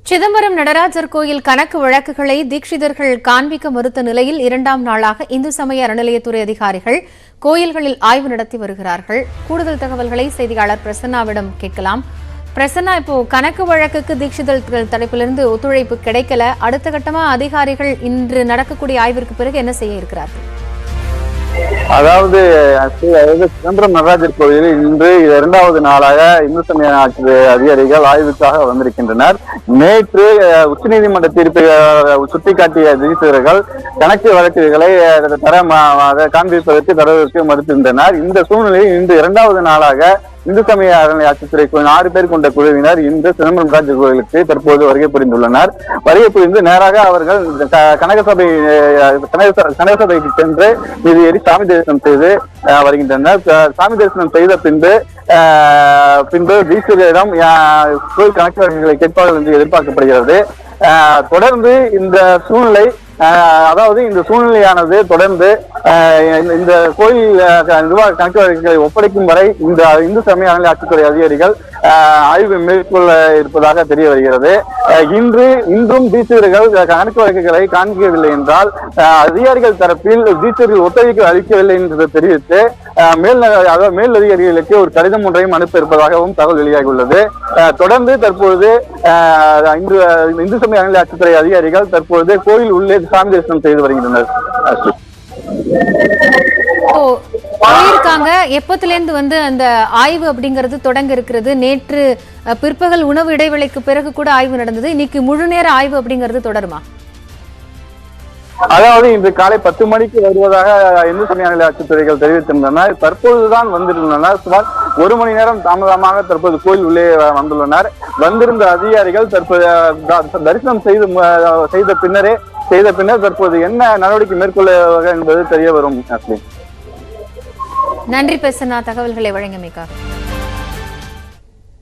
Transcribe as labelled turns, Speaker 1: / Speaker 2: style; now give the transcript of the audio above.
Speaker 1: சிதம்பரம் நடராஜர் கோயில் கணக்கு வழக்குகளை தீட்சிதர்கள் காண்பிக்க மறுத்த நிலையில் இரண்டாம் நாளாக இந்து சமய அறநிலையத்துறை அதிகாரிகள் கோயில்களில் ஆய்வு நடத்தி வருகிறார்கள். கூடுதல் தகவல்களை செய்தியாளர் பிரசன்னாவிடம் கேட்கலாம். பிரசன்னா, இப்போ கணக்கு வழக்குக்கு தீட்சிதர்கள் தரப்பிலிருந்து ஒத்துழைப்பு கிடைக்கல. அடுத்த கட்டமா அதிகாரிகள் இன்று நடக்கக்கூடிய ஆய்விற்கு பிறகு என்ன செய்ய இருக்கிறார்கள்?
Speaker 2: அதாவது சிதம்பரம் நடராஜர் கோயிலில் இன்று இரண்டாவது நாளாக இந்து சமய அதிகாரிகள் ஆய்வுக்காக வந்திருக்கின்றனர். நேற்று உச்சநீதிமன்ற தீர்ப்பை சுட்டிக்காட்டிய தீட்சிதர்கள் கணக்கு வழக்குகளை காண்பிப்பதற்கு தருவதற்கு மறுத்திருந்தனர். இந்த சூழ்நிலையில் இன்று இரண்டாவது நாளாக இந்து சமய அறநிலையத்துறை 6 பேர் கொண்ட குழுவினர் இந்த சிதம்பரம் நடராஜர் கோயிலுக்கு தற்போது வருகை புரிந்துள்ளனர். வருகை புரிந்து நேராக அவர்கள் கனக சபைக்கு சென்று நிதியேறி சாமி தரிசனம் செய்து வருகின்றனர். சாமி தரிசனம் செய்த பின்பு தீட்சிதரிடம் கோயில் கணக்கு வழக்குகளை கேட்பார்கள் என்று எதிர்பார்க்கப்படுகிறது. தொடர்ந்து இந்த சூழ்நிலை அதாவது இந்த சூழ்நிலையானது தொடர்ந்து இந்த கோயில் நிர்வாக கணக்கு வழக்குகளை ஒப்படைக்கும் வரை இந்த இந்து சமய அறநிலையத்துறை அதிகாரிகள் ஆய்வு மேற்கொள்ள இருப்பதாக தெரிய வருகிறது. இன்றும் தீட்சிதர்கள் கணக்கு வழக்குகளை காண்பிக்கவில்லை என்றால் அதிகாரிகள் தரப்பில் தீட்சிதர்கள் ஒத்துழைப்பு அளிக்கவில்லை என்று தெரிவித்து மேல் அதிகாரிகளுக்கு ஒரு கடிதம் ஒன்றையும் அனுப்ப இருப்பதாகவும் தகவல் வெளியாகியுள்ளது. தொடர்ந்து தற்பொழுது இந்து சமய அறநிலையத்துறை அதிகாரிகள் தற்பொழுது கோயில் உள்ளே சாமி தரிசனம் செய்து வருகின்றனர்.
Speaker 1: போயிருக்காங்க. எப்பத்திலிருந்து அந்த ஆய்வு அப்படிங்கிறது தொடங்க இருக்கிறது? நேற்று பிற்பகல் உணவு இடைவேளைக்கு பிறகு கூட ஆய்வு நடந்தது. இன்னைக்கு முழு நேர ஆய்வு அப்படிங்கிறது தொடருமா?
Speaker 2: அதாவது இன்று காலை 10 மணிக்கு வருவதாக இந்து சமய அறநிலையத்துறைகள் தெரிவித்திருந்தனர். தற்போதுதான் வந்திருந்தனர். சுமார் 1 மணி நேரம் தாமதமாக தற்போது கோயில் உள்ளே வந்துள்ளனர். வந்திருந்த அதிகாரிகள் தற்போது தரிசனம் செய்த பின்னர் தற்போது என்ன நடவடிக்கை மேற்கொள்ள என்பது தெரிய வரும்.
Speaker 1: நன்றி பிரசன்னா, தகவல்களை வழங்கியமைக்காக.